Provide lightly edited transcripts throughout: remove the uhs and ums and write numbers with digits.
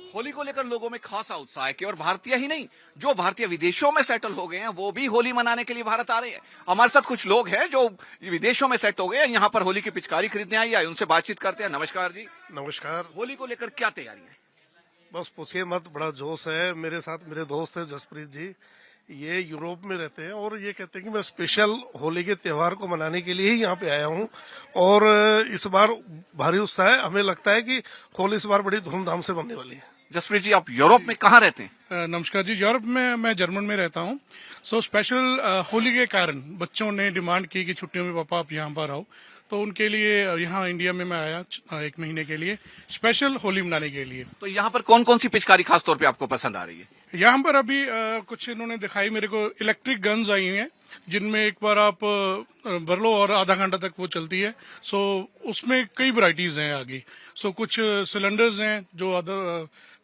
होली को लेकर लोगों में खासा उत्साह है कि और भारतीय ही नहीं, जो भारतीय विदेशों में सेटल हो गए हैं वो भी होली मनाने के लिए भारत आ रहे हैं। हमारे साथ कुछ लोग हैं जो विदेशों में सेट हो गए हैं, यहाँ पर होली की पिचकारी खरीदने आई है, उनसे बातचीत करते हैं। नमस्कार जी। नमस्कार। होली को लेकर क्या तैयारी है? बस पूछिए मत, बड़ा जोश है। मेरे साथ मेरे दोस्त है जसप्रीत जी, ये यूरोप में रहते हैं और ये कहते हैं कि मैं स्पेशल होली के त्योहार को मनाने के लिए ही यहाँ पे आया हूँ। और इस बार भारी उत्साह है। हमें लगता है कि होली इस बार बड़ी धूमधाम से बनने वाली है। जसप्रीत जी, आप यूरोप में कहाँ रहते हैं? नमस्कार जी। यूरोप में मैं जर्मन में रहता हूँ। सो स्पेशल होली के कारण बच्चों ने डिमांड की कि छुट्टियों में पापा आप यहाँ पर आओ, तो उनके लिए यहाँ इंडिया में मैं आया 1 महीने के लिए स्पेशल होली मनाने के लिए। तो यहाँ पर कौन कौन सी पिचकारी खास तौर पे आपको पसंद आ रही है? यहाँ पर अभी कुछ इन्होंने दिखाई मेरे को, इलेक्ट्रिक गन्स आई हैं जिनमें एक बार आप भर लो और आधा घंटा तक वो चलती है। सो उसमें कई वैरायटीज हैं आगे। सो कुछ सिलेंडर्स हैं जो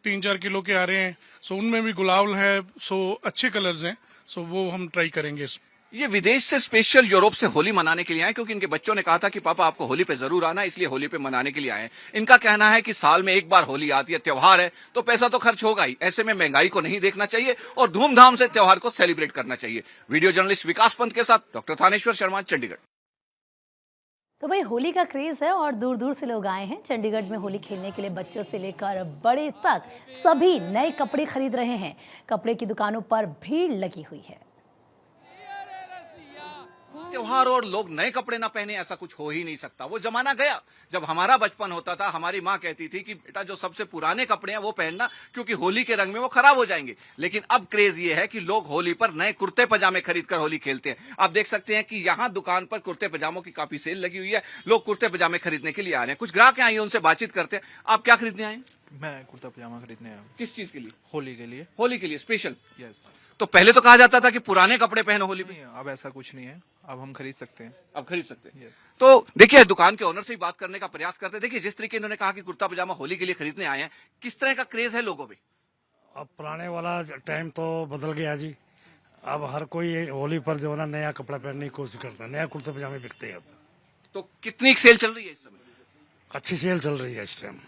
3-4 किलो के आ रहे हैं। सो उनमें भी गुलाल है। सो अच्छे कलर्स हैं। सो वो हम ट्राई करेंगे। ये विदेश से स्पेशल यूरोप से होली मनाने के लिए आए क्योंकि इनके बच्चों ने कहा था कि पापा आपको होली पे जरूर आना, इसलिए होली पे मनाने के लिए आए हैं। इनका कहना है कि साल में एक बार होली आती है, त्योहार है, तो पैसा तो खर्च होगा ही। ऐसे में महंगाई को नहीं देखना चाहिए और धूमधाम से त्योहार को सेलिब्रेट करना चाहिए। वीडियो जर्नलिस्ट विकास पंत के साथ डॉक्टर थानेश्वर शर्मा, चंडीगढ़। तो भाई होली का क्रेज है और दूर दूर से लोग आए हैं चंडीगढ़ में होली खेलने के लिए। बच्चों से लेकर बड़े तक सभी नए कपड़े खरीद रहे हैं। कपड़े की दुकानों पर भीड़ लगी हुई है। त्योहार और लोग नए कपड़े ना पहने, ऐसा कुछ हो ही नहीं सकता। वो जमाना गया जब हमारा बचपन होता था। हमारी माँ कहती थी कि बेटा जो सबसे पुराने कपड़े हैं वो पहनना, क्योंकि होली के रंग में वो खराब हो जाएंगे। लेकिन अब क्रेज ये है कि लोग होली पर नए कुर्ते पजामे खरीद कर होली खेलते हैं। आप देख सकते हैं कि यहाँ दुकान पर कुर्ते पजामों की काफी सेल लगी हुई है। लोग कुर्ते पजामे खरीदने के लिए आ रहे हैं। कुछ ग्राहक आए हैं, उनसे बातचीत करते हैं। आप क्या खरीदने आए? मैं कुर्ता पजामा खरीदने आया हूँ। किस चीज के लिए? होली के लिए। होली के लिए स्पेशल। यस। तो पहले तो कहा जाता था कि पुराने कपड़े पहनो होली पे। नहीं, अब ऐसा कुछ नहीं है। अब हम खरीद सकते हैं। अब खरीद सकते हैं। Yes. तो देखिए, दुकान के ओनर से ही बात करने का प्रयास करते हैं। देखिए, जिस तरीके इन्होंने कहा कि कुर्ता पजामा होली के लिए खरीदने आए हैं, किस तरह का क्रेज है लोगों में? अब पुराने वाला टाइम तो बदल गया जी। अब हर कोई होली पर जो है ना नया कपड़ा पहनने की कोशिश करता है। नया कुर्ते पजामे बिकते हैं अब। तो कितनी सेल चल रही है इस समय? अच्छी सेल चल रही है इस टाइम।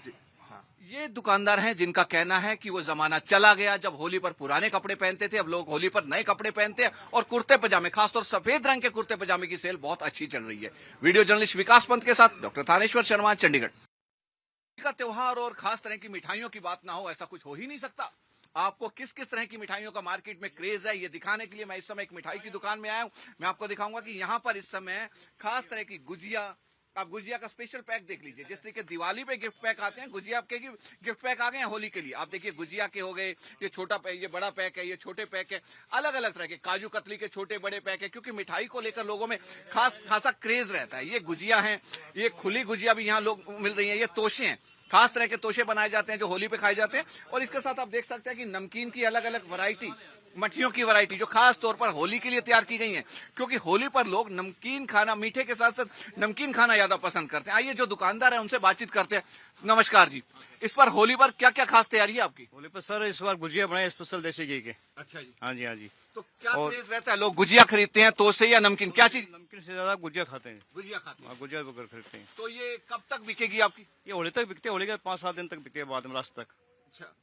ये दुकानदार हैं जिनका कहना है कि वो जमाना चला गया जब होली पर पुराने कपड़े पहनते थे। अब लोग होली पर नए कपड़े पहनते हैं और कुर्ते पजामे, खासतौर सफेद रंग के कुर्ते पजामे की सेल बहुत अच्छी चल रही है। वीडियो जर्नलिस्ट विकास पंत के साथ डॉक्टर थानेश्वर शर्मा, चंडीगढ़। का त्योहार और खास तरह की मिठाइयों की बात ना हो, ऐसा कुछ हो ही नहीं सकता। आपको किस किस तरह की मिठाइयों का मार्केट में क्रेज है, ये दिखाने के लिए मैं इस समय एक मिठाई की दुकान में आया हूं। मैं आपको दिखाऊंगा कि यहाँ पर इस समय खास तरह की गुजिया, आप गुजिया का स्पेशल पैक देख लीजिए। जिस तरीके दिवाली पे गिफ्ट पैक आते हैं, गुजिया आपके गिफ्ट पैक आ गए हैं होली के लिए। आप देखिए, गुजिया के हो गए, ये छोटा पैक, ये बड़ा पैक है, ये छोटे पैक है, अलग अलग तरह के काजू कतली के छोटे बड़े पैक है। क्योंकि मिठाई को लेकर लोगों में खासा क्रेज रहता है। ये गुजिया है, ये खुली गुजिया भी यहाँ लोग मिल रही है। ये तोशे हैं, खास तरह के तोशे बनाए जाते हैं जो होली पे खाए जाते हैं। और इसके साथ आप देख सकते हैं कि नमकीन की अलग अलग वैरायटी, मठियों की वैरायटी जो खास तौर पर होली के लिए तैयार की गई है। क्योंकि होली पर लोग नमकीन खाना, मीठे के साथ साथ नमकीन खाना ज्यादा पसंद करते हैं। आइए जो दुकानदार है उनसे बातचीत करते हैं। नमस्कार जी, इस बार होली पर क्या क्या खास तैयारी है आपकी? होली पर सर इस बार गुजिया बनाए स्पेशल देसी घी के। अच्छा जी। हाँ जी, हाँ जी। तो क्या क्रेज रहता है, लोग गुजिया खरीदते हैं तोशे या नमकीन, क्या चीज? नमकीन से ज्यादा गुजिया खाते हैं। गुजिया खाते हैं। हाँ, गुजिया वगैरह खरीदते हैं। तो ये कब तक बिकेगी आपकी? ये होली तक बिकते हैं। होली के 5-7 दिन तक बिकते हैं, बाद में लास्ट तक। अच्छा,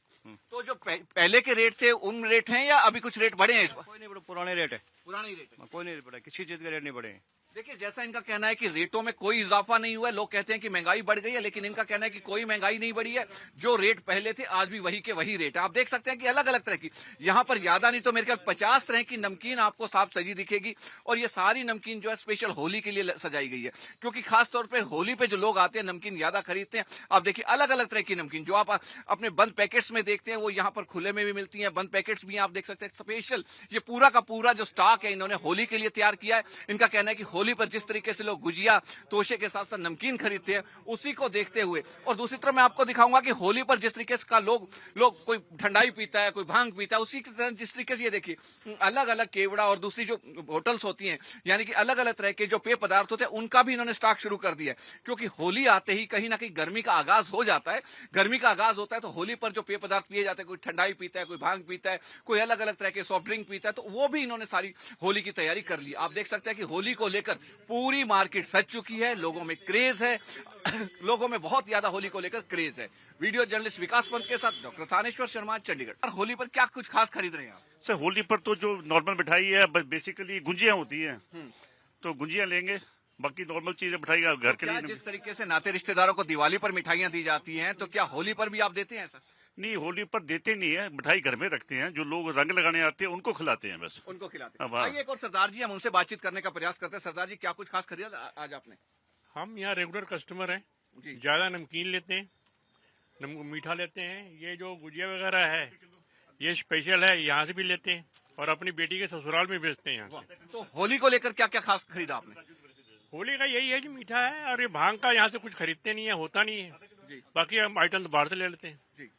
तो जो पहले के रेट थे उन रेट हैं या अभी कुछ रेट बढ़े हैं इस बार? कोई नहीं बढ़े, पुराने रेट है। पुराने ही रेट है। कोई नहीं बढ़ा, किसी चीज के रेट नहीं बढ़े हैं। देखिए, जैसा इनका कहना है कि रेटों में कोई इजाफा नहीं हुआ है। लोग कहते हैं कि महंगाई बढ़ गई है, लेकिन इनका कहना है कि कोई महंगाई नहीं बढ़ी है। जो रेट पहले थे आज भी वही के वही रेट है। आप देख सकते हैं कि अलग अलग तरह की, यहाँ पर ज्यादा नहीं तो मेरे ख्याल 50 तरह की नमकीन आपको साफ सजी दिखेगी। और ये सारी नमकीन जो है स्पेशल होली के लिए सजाई गई है। क्योंकि खासतौर पर होली पे जो लोग आते हैं नमकीन ज्यादा खरीदते हैं। आप देखिए, अलग अलग तरह की नमकीन जो आप अपने बंद पैकेट्स में देखते हैं वो यहाँ पर खुले में भी मिलती है। बंद पैकेट्स भी आप देख सकते हैं। स्पेशल ये पूरा का पूरा जो स्टॉक है इन्होंने होली के लिए तैयार किया है। इनका कहना है कि होली पर जिस तरीके से लोग गुजिया तोशे के साथ साथ नमकीन खरीदते हैं, उसी को देखते हुए। और दूसरी तरफ मैं आपको दिखाऊंगा कि होली पर जिस तरीके से का लोग कोई ठंडाई पीता है, कोई भांग पीता है, उसी की तरह जिस तरीके से ये देखिए अलग अलग केवड़ा और दूसरी जो होटल्स होती हैं, यानी कि अलग अलग तरह के जो पेय पदार्थ होते हैं, उनका भी इन्होंने स्टॉक शुरू कर दिया है। क्योंकि होली आते ही कहीं ना कहीं गर्मी का आगाज हो जाता है। गर्मी का आगाज होता है तो होली पर जो पेय पदार्थ पिए जाते हैं, कोई ठंडाई पीता है, कोई भांग पीता है, कोई अलग अलग तरह के सॉफ्ट ड्रिंक पीता है, तो वो भी इन्होंने सारी होली की तैयारी कर ली। आप देख सकते हैं कि होली को लेकर लेकर पूरी मार्केट सज चुकी है, लोगों में क्रेज है, लोगों में बहुत ज्यादा होली को लेकर क्रेज है। वीडियो जर्नलिस्ट विकास पंत के साथ डॉक्टर थानेश्वर शर्मा, चंडीगढ़। होली पर क्या कुछ खास खरीद रहे हैं आप? सर होली पर तो जो नॉर्मल मिठाई है बेसिकली गुंजियां होती हैं, तो गुंजियां लेंगे, बाकी नॉर्मल चीजें मिठाई घर के क्या लिए जिस तरीके से नाते रिश्तेदारों को दिवाली पर मिठाइयां दी जाती हैं, तो क्या होली पर भी आप देते हैं ऐसा? नहीं, होली पर देते नहीं है, मिठाई घर में रखते हैं, जो लोग रंग लगाने आते हैं उनको खिलाते हैं बस। उनको खिलाते हैं। अब हाँ। आइए एक और सरदार जी, हम उनसे बातचीत करने का प्रयास करते हैं। सरदार जी, क्या कुछ खास खरीदा आज आपने? हम यहाँ रेगुलर कस्टमर हैं, जी। ज़्यादा नमकीन लेते हैं, मीठा लेते हैं। ये जो गुजिया वगैरह है ये स्पेशल है, यहाँ से भी लेते हैं और अपनी बेटी के ससुराल में बेचते हैं यहाँ से। तो होली को लेकर क्या क्या खास खरीदा आपने? होली का यही है कि मीठा है, और ये भांग का यहाँ से कुछ खरीदते नहीं है, होता नहीं है। बाकी हम आइटम तो बाहर से ले लेते हैं। जी।